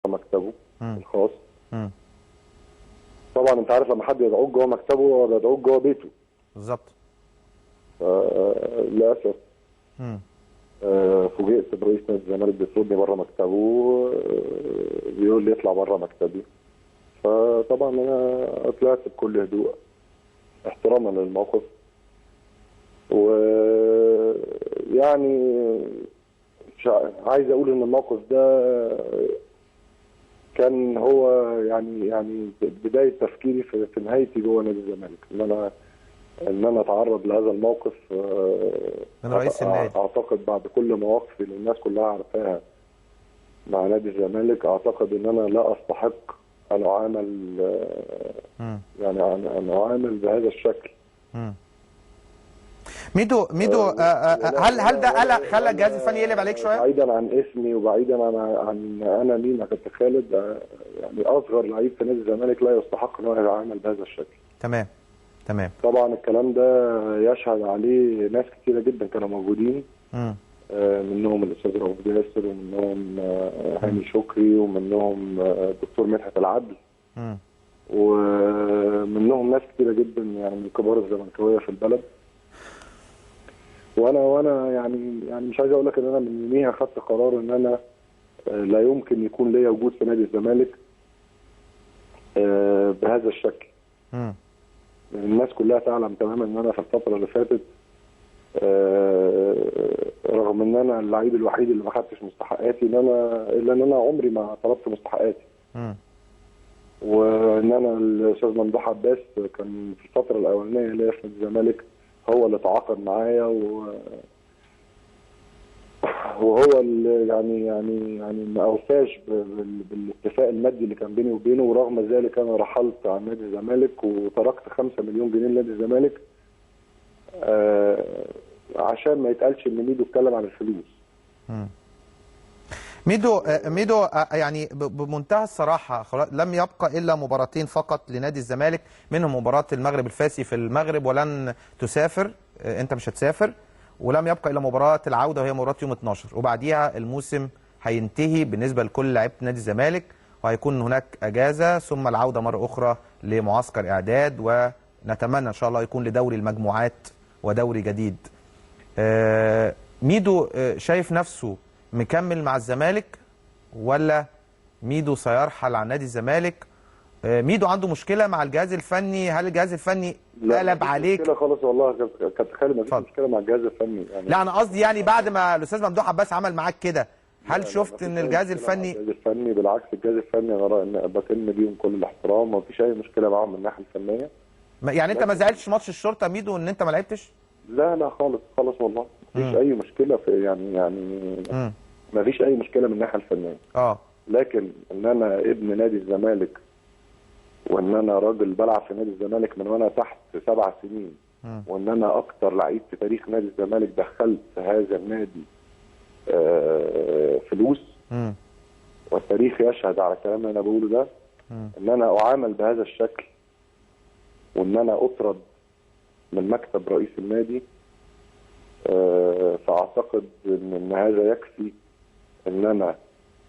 مكتبه مم. الخاص. مم. طبعا انت عارف لما حد يدعوك جوه مكتبه هو بيدعوك جوه بيته. بالظبط. للاسف مم. فوجئت برئيس نادي الزمالك بيطردني بره مكتبه، بيقول لي اطلع بره مكتبي. فطبعا انا طلعت بكل هدوء احتراما للموقف، ويعني عايز اقول ان الموقف ده كان هو يعني بدايه تفكيري في نهايتي جوه نادي الزمالك، ان انا اتعرض لهذا الموقف من رئيس النادي. اعتقد بعد كل مواقفي اللي الناس كلها عارفاها مع نادي الزمالك، اعتقد ان انا لا استحق ان اعامل يعني ان اعامل بهذا الشكل. ميدو هل ده خلى الجهاز الفني يقلب عليك شويه؟ بعيدا عن اسمي وبعيدا عن انا مين يا كابتن خالد، يعني اصغر لعيب في نادي الزمالك لا يستحق ان هو يتعامل بهذا الشكل. تمام. طبعا الكلام ده يشهد عليه ناس كثيره جدا كانوا موجودين، منهم الاستاذ رؤوف ياسر، ومنهم هاني شكري، ومنهم الدكتور مدحت العدل، ومنهم ناس كثيره جدا يعني من كبار الزملكاويه في البلد. وانا يعني مش عايز اقول لك ان انا من يوميها خدت قرار ان انا لا يمكن يكون ليا وجود في نادي الزمالك بهذا الشكل. الناس كلها تعلم تماما ان انا في الفتره اللي فاتت، رغم ان انا اللعيب الوحيد اللي ما خدتش مستحقاتي، الا ان انا عمري ما طلبت مستحقاتي. وان انا الاستاذ ممدوح عباس كان في الفتره الاولانيه اللي هي في الزمالك هو اللي تعاقد معايا، وهو اللي يعني ما اوفاش بالاتفاق المادي اللي كان بيني وبينه، ورغم ذلك انا رحلت عن نادي الزمالك وتركت 5 مليون جنيه لنادي الزمالك عشان ما يتقالش ان ميدو اتكلم عن الفلوس. ميدو يعني بمنتهى الصراحه لم يبقى الا مباراتين فقط لنادي الزمالك، منهم مباراه المغرب الفاسي في المغرب ولن تسافر، انت مش هتسافر، ولم يبقى الا مباراه العوده وهي مباراه يوم 12، وبعديها الموسم هينتهي بالنسبه لكل لعيبه نادي الزمالك، وهيكون هناك اجازه ثم العوده مره اخرى لمعسكر اعداد، ونتمنى ان شاء الله يكون لدوري المجموعات ودوري جديد. ميدو شايف نفسه مكمل مع الزمالك ولا ميدو سيرحل عن نادي الزمالك؟ ميدو عنده مشكله مع الجهاز الفني؟ هل الجهاز الفني قلب عليك؟ مشكله خالص والله كابتن خالد، ما فيش مشكله مع الجهاز الفني يعني. لا انا قصدي يعني بعد ما الاستاذ ممدوح عباس عمل معاك كده، هل شفت ان الجهاز الفني بالعكس الجهاز الفني انا رايي ان بتم ليهم كل الاحترام، ما فيش اي مشكله معاهم من الناحيه الفنيه. يعني انت ما زعلتش ماتش الشرطه ميدو ان انت ما لعبتش؟ لا خالص والله، ما فيش اي مشكله في يعني ما فيش اي مشكله من الناحيه الفنيه. لكن ان انا ابن نادي الزمالك، وان انا راجل بلعب في نادي الزمالك من وانا تحت 7 سنين، وان انا اكتر لعيب في تاريخ نادي الزمالك دخلت هذا النادي فلوس، والتاريخ يشهد على الكلام اللي انا بقوله ده، ان انا اعامل بهذا الشكل، وان انا اطرد من مكتب رئيس النادي، فاعتقد ان هذا يكفي ان انا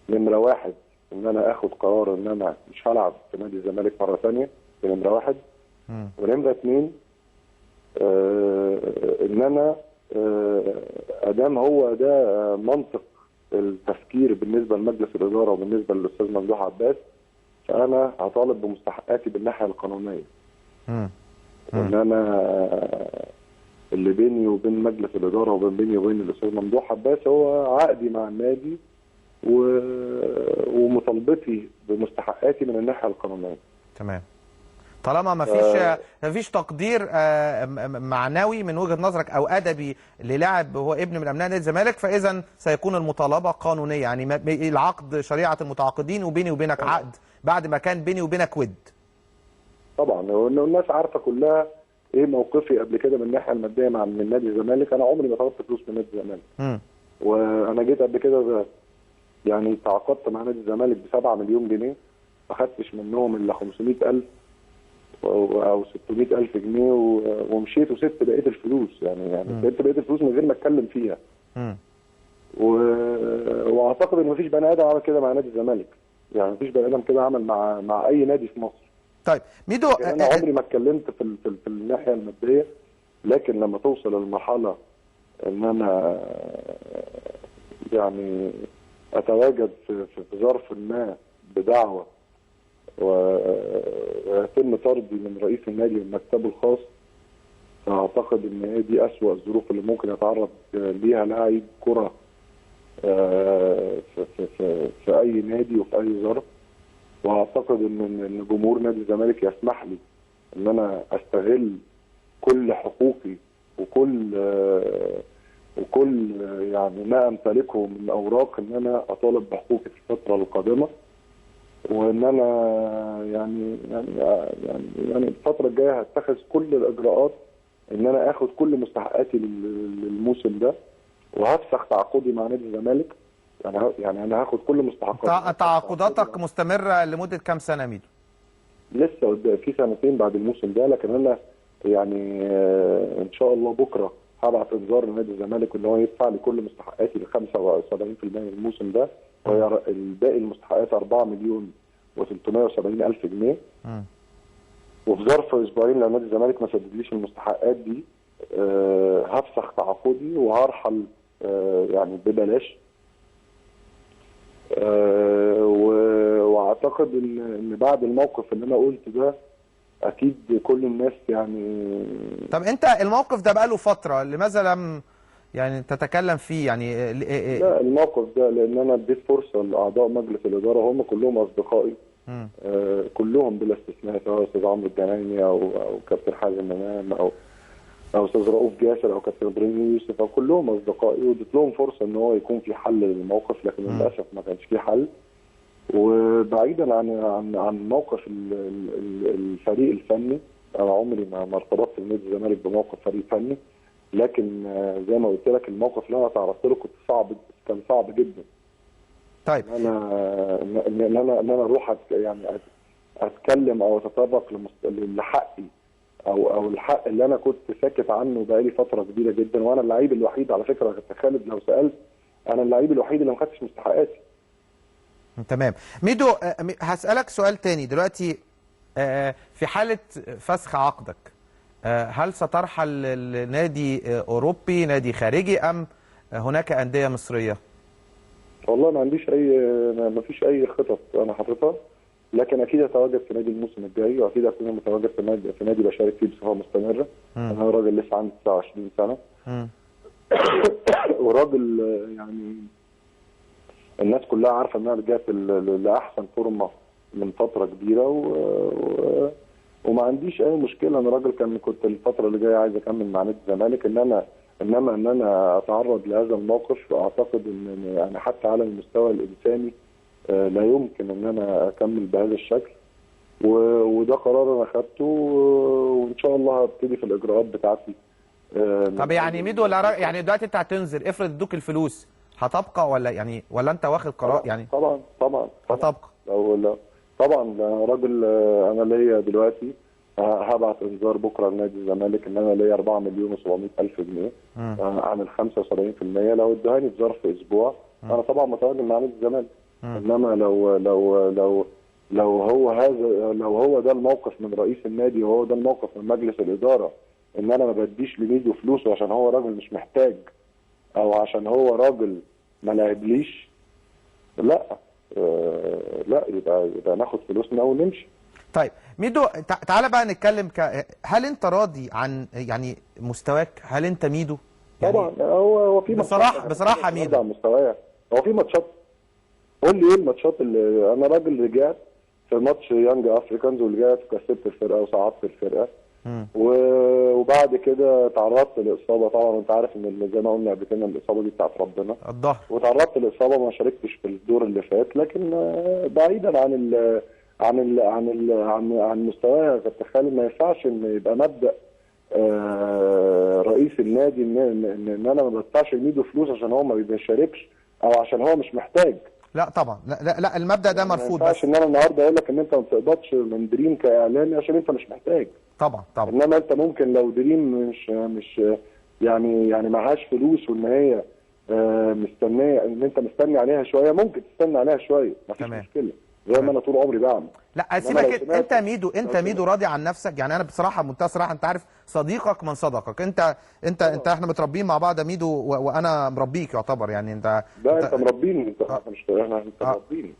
نمره واحد ان انا اخد قرار ان انا مش هلعب في نادي الزمالك مره ثانيه، دي نمره واحد. ونمره اثنين ان انا ادام هو ده منطق التفكير بالنسبه لمجلس الاداره وبالنسبه للاستاذ ممدوح عباس، فانا هطالب بمستحقاتي بالناحيه القانونيه. وان انا اللي بيني وبين مجلس الاداره وبيني وبين الاستاذ ممدوح عباس هو عقدي مع النادي ومطالبتي بمستحقاتي من الناحيه القانونيه. تمام. طالما ما فيش تقدير معنوي من وجهه نظرك او ادبي للاعب هو ابن من ابناء نادي الزمالك، فاذا سيكون المطالبه قانونيه، يعني العقد شريعه المتعاقدين وبيني وبينك عقد بعد ما كان بيني وبينك ود. طبعا الناس عارفه كلها ايه موقفي قبل كده من الناحيه الماديه من نادي الزمالك. انا عمري ما طلبت فلوس من نادي الزمالك، وانا جيت قبل كده يعني تعاقدت مع نادي الزمالك ب7 مليون جنيه، ما خدتش منهم الا 500,000 او 600,000 جنيه، ومشيت وسبت بقيه الفلوس، يعني سبت بقيه الفلوس من غير ما اتكلم فيها. واعتقد ان مفيش بني ادم عمل كده مع نادي الزمالك. يعني مفيش بني ادم كده عمل مع اي نادي في مصر. طيب ميدو، انا عمري ما اتكلمت في الناحيه الماديه، لكن لما توصل للمرحله ان انا يعني اتواجد في ظرف ما بدعوه ويتم طردي من رئيس النادي من مكتبه الخاص، اعتقد ان هي دي اسوأ الظروف اللي ممكن يتعرض ليها لاعب كره في اي نادي وفي اي ظرف. واعتقد ان جمهور نادي الزمالك يسمح لي ان انا استغل كل حقوقي وكل يعني ما امتلكه من اوراق ان انا اطالب بحقوقي في الفتره القادمه، وان انا يعني الفتره الجايه هتخذ كل الاجراءات ان انا اخد كل مستحقاتي للموسم ده، وهفسخ تعاقدي مع نادي الزمالك. يعني انا هاخد كل مستحقاتي. تعاقداتك مستمره لمده كام سنه ميدو؟ لسه قدام في سنتين بعد الموسم ده، لكن انا يعني ان شاء الله بكره هبعت انذار لنادي الزمالك ان هو يدفع لي كل مستحقاتي ل 75% من الموسم ده، وهي الباقي المستحقات 4 مليون و370 الف جنيه. وفي ظرف اسبوعين لو نادي الزمالك ما سددليش المستحقات دي هفسخ تعاقدي وهرحل يعني ببلاش. واعتقد ان بعد الموقف اللي انا قلت ده اكيد كل الناس يعني. طب انت الموقف ده بقاله فتره، لماذا لم يعني تتكلم فيه يعني؟ لا الموقف ده لان انا اديت فرصه لاعضاء مجلس الاداره، هم كلهم اصدقائي كلهم بلا استثناء، سواء استاذ عمرو الجنايني او كابتن حازم امام او استاذ رؤوف جاسر او كابتن ابراهيم يوسف، او كلهم اصدقائي، واديت لهم فرصه ان هو يكون في حل للموقف، لكن للاسف ما كانش في حل. وبعيدا عن موقف الفريق الفني، انا عمري ما ارتبطت بنادي الزمالك بموقف فريق فني، لكن زي ما قلت لك الموقف اللي انا تعرضت له كان صعب جدا. طيب ان انا اروح يعني اتكلم او اتطرق لحقي او الحق اللي انا كنت ساكت عنه بقالي فتره كبيره جدا. وانا اللعيب الوحيد على فكره يا خالد لو سالت، انا اللعيب الوحيد اللي ما خدتش مستحقاتي. تمام ميدو، هسألك سؤال تاني دلوقتي. في حالة فسخ عقدك هل سترحل لنادي أوروبي، نادي خارجي، أم هناك أندية مصرية؟ والله ما فيش أي خطط أنا حاططها، لكن أكيد هتواجد في نادي الموسم الجاي، وأكيد هكون متواجد في نادي بشارك فيه بصفة مستمرة. أنا راجل لسه عندي 29 سنة وراجل يعني الناس كلها عارفه انها رجعت لاحسن فورمه من فتره كبيره، وما عنديش اي مشكله. انا راجل كنت الفتره اللي جايه عايز اكمل مع نادي الزمالك، انما ان انا اتعرض لهذا الموقف، اعتقد ان يعني حتى على المستوى الانساني لا يمكن ان انا اكمل بهذا الشكل، وده قرار انا اخدته، وان شاء الله هبتدي في الاجراءات بتاعتي. طب يعني ميدو يعني دلوقتي انت هتنزل، افرض ادوك الفلوس هتبقى ولا انت واخد قرار يعني؟ طبعا هتبقى. لو طبعا راجل انا ليا دلوقتي هبعت انذار بكره لنادي الزمالك ان انا ليا 4 مليون و700 الف جنيه عن ال 75%. لو ادهاني في ظرف اسبوع انا طبعا متواجد مع نادي الزمالك. انما لو هو ده الموقف من رئيس النادي وهو ده الموقف من مجلس الاداره، ان انا ما بديش لميدو فلوسه عشان هو راجل مش محتاج او عشان هو راجل ما لعبليش، لا يبقى ناخد فلوسنا ونمشي. طيب ميدو، تعالى بقى نتكلم هل انت راضي عن يعني مستواك؟ هل انت ميدو يعني طبعا هو في بصراحه ميدو عن مستوايا. هو في ماتشات، قول لي ايه الماتشات اللي انا راجل رجعت في ماتش يانج افريكانز ورجعت كسبت الفرقه وصعدت الفرقه، وبعد كده تعرضت لاصابه. طبعا انت عارف ان زي ما قلنا قبل كده الاصابه دي بتاعت ربنا، الظهر، وتعرضت لاصابه ما شاركتش في الدور اللي فات. لكن بعيدا عن مستواي يا كابتن خالد، ما ينفعش ان يبقى مبدا رئيس النادي ان انا ما بدفعش لميدو فلوس عشان هو ما بيشاركش او عشان هو مش محتاج. لا طبعا، لا المبدا ده مرفوض. ما ينفعش ان انا النهارده اقول لك ان انت ما بتقبضش من دريم كاعلامي عشان انت مش محتاج. طبعا انما انت ممكن لو دريم مش يعني معهاش فلوس وان هي مستنيه ان انت مستني عليها شويه، ممكن تستنى عليها شويه، مفيش مشكله. زي ما انا طول عمري بعمل. لا سيبك انت ميدو، انت ميدو راضي عن نفسك؟ يعني انا بصراحه بمنتهى الصراحه، انت عارف صديقك من صدقك، انت احنا متربيين مع بعض يا ميدو، وانا مربيك يعتبر، يعني انت انت مربيني، انت مربيني.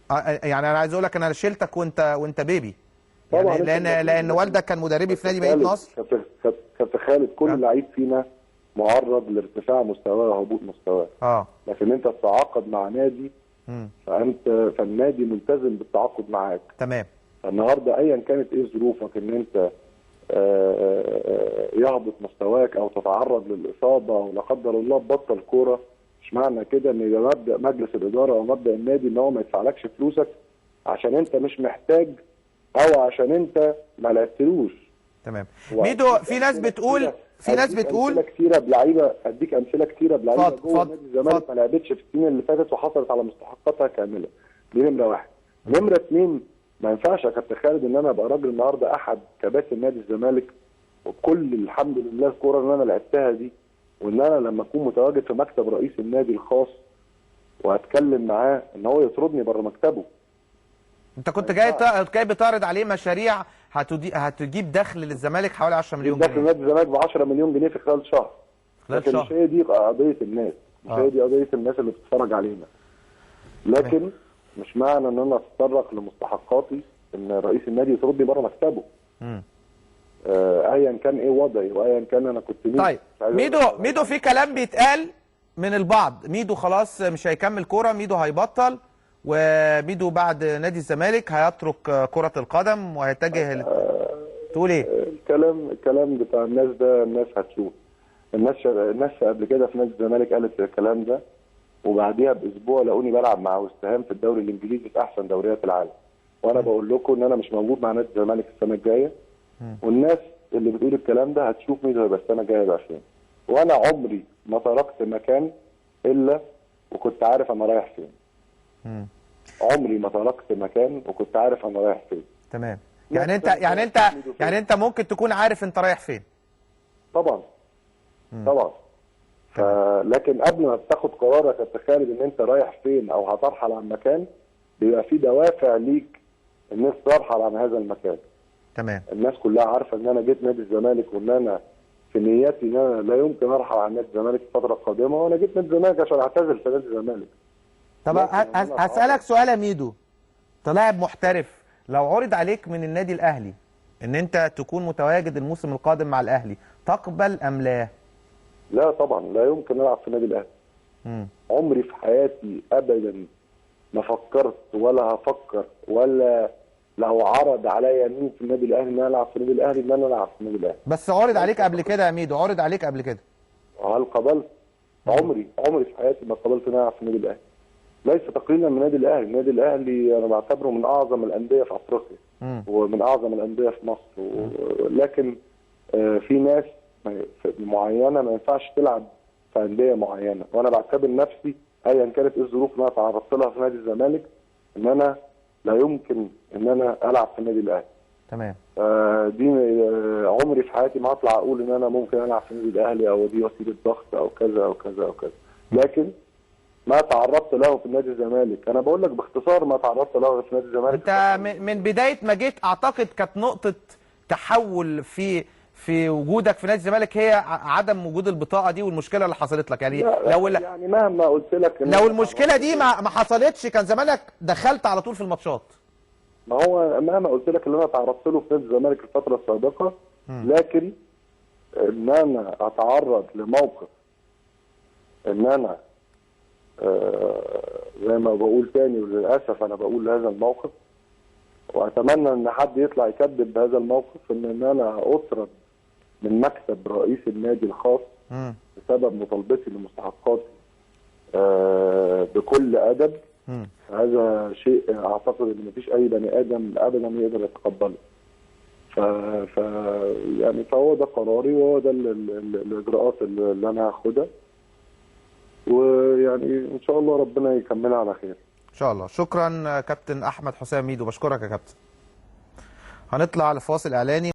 يعني انا عايز اقول لك انا شلتك وانت بيبي، يعني لان والدك كان مدربي في نادي مدينه نصر. كابتن خالد، كل لعيب فينا معرض لارتفاع مستواه وهبوط مستواه. لكن انت تتعاقد مع نادي، فالنادي ملتزم بالتعاقد معاك. تمام. فالنهارده ايا كانت ايه ظروفك ان انت يهبط مستواك او تتعرض للاصابه او لا قدر الله تبطل كوره، مش معنى كده ان ده مبدا مجلس الاداره او مبدا النادي ان هو ما يدفعلكش فلوسك عشان انت مش محتاج او عشان انت ما لعبتلوش. تمام. ميدو، في ناس بتقول امثله كتيره بلعيبه، اديك امثله كتيره بلعيبه جوه نادي الزمالك ما لعبتش في السنين اللي فاتت وحصلت على مستحقاتها كامله. دي نمره واحد. نمره اثنين، ما ينفعش يا كابتن خالد ان انا ابقى راجل النهارده احد كباتن نادي الزمالك وبكل الحمد لله الكوره اللي انا لعبتها دي، وان انا لما اكون متواجد في مكتب رئيس النادي الخاص واتكلم معاه ان هو يطردني بره مكتبه. انت كنت جاي بتعرض عليه مشاريع هتجيب دخل للزمالك حوالي 10 مليون جنيه. دخل نادي الزمالك ب 10 مليون جنيه في خلال شهر. لكن مش هي دي قضيه الناس، مش هي دي قضيه الناس اللي بتتفرج علينا. لكن مش معنى ان انا اتطرق لمستحقاتي ان رئيس النادي يطردني بره مكتبه. ايا كان ايه وضعي وايا كان انا كنت مين. طيب ميدو في كلام بيتقال من البعض، ميدو خلاص مش هيكمل كوره، ميدو هيبطل، وميدو بعد نادي الزمالك هيترك كرة القدم وهيتجه تقول ايه؟ الكلام بتاع الناس ده الناس هتشوف. الناس قبل كده في نادي الزمالك قالت الكلام ده، وبعديها باسبوع لقوني بلعب مع وست هام في الدوري الانجليزي في احسن دوريات العالم. وانا بقول لكم ان انا مش موجود مع نادي الزمالك السنه الجايه، والناس اللي بتقول الكلام ده هتشوف ميدو هيبقى السنه الجايه بقى فين. وانا عمري ما تركت مكان الا وكنت عارف انا رايح فين. عمري ما تركت مكان وكنت عارف انا رايح فين. تمام. يعني انت ممكن تكون عارف انت رايح فين. طبعا. طبعا. لكن قبل ما تاخد قرارك يا خالد ان انت رايح فين او هترحل عن مكان، بيبقى في دوافع ليك الناس ترحل عن هذا المكان. تمام. الناس كلها عارفه ان انا جيت نادي الزمالك وان انا في نيتي ان انا لا يمكن ارحل عن نادي الزمالك في الفتره القادمه، وانا جيت نادي الزمالك عشان اعتزل في نادي الزمالك. طب هسألك سؤال يا ميدو، انت لاعب محترف، لو عرض عليك من النادي الاهلي ان انت تكون متواجد الموسم القادم مع الاهلي، تقبل ام لا؟ لا طبعا، لا يمكن العب في النادي الاهلي. عمري في حياتي ابدا ما فكرت ولا هفكر ولا لو عرض عليا مين في النادي الاهلي ان انا العب في النادي الاهلي ان انا العب في النادي الاهلي. بس عرض عليك قبل كده يا ميدو، عرض عليك قبل كده؟ هل قبلت؟ عمري في حياتي ما قبلت ان انا العب في النادي الاهلي. ليس تقليلا من النادي الاهلي، النادي الاهلي انا بعتبره من اعظم الانديه في افريقيا ومن اعظم الانديه في مصر، لكن في ناس معينه ما ينفعش تلعب في انديه معينه، وانا بعتبر نفسي ايا كانت الظروف اللي انا تعرضت لها في نادي الزمالك ان انا لا يمكن ان انا العب في النادي الاهلي. تمام. دي عمري في حياتي ما اطلع اقول ان انا ممكن العب في النادي الاهلي او دي وسيله ضغط او كذا او كذا او كذا، لكن ما تعرضت له في نادي الزمالك، انا بقول لك باختصار ما تعرضت له في نادي الزمالك. انت من بدايه ما جيت اعتقد كانت نقطه تحول في وجودك في نادي الزمالك هي عدم وجود البطاقه دي والمشكله اللي حصلت لك، يعني يعني مهما قلت لك لو المشكله دي ما حصلتش كان زمانك دخلت على طول في الماتشات. ما هو مهما قلت لك اللي انا تعرضت له في نادي الزمالك الفتره السابقه، لكن ان انا اتعرض لموقف ان انا زي ما بقول تاني وللاسف انا بقول هذا الموقف، واتمنى ان حد يطلع يكذب بهذا الموقف، ان انا اطرد من مكتب رئيس النادي الخاص بسبب مطالبتي لمستحقاتي بكل ادب. هذا شيء اعتقد ان مفيش اي بني ادم ابدا يقدر يتقبله. يعني فهو ده قراري وهو ده الاجراءات اللي انا هاخدها، ويعني ان شاء الله ربنا يكملها على خير ان شاء الله. شكرا كابتن احمد حسام ميدو، بشكرك يا كابتن. هنطلع لفاصل اعلاني.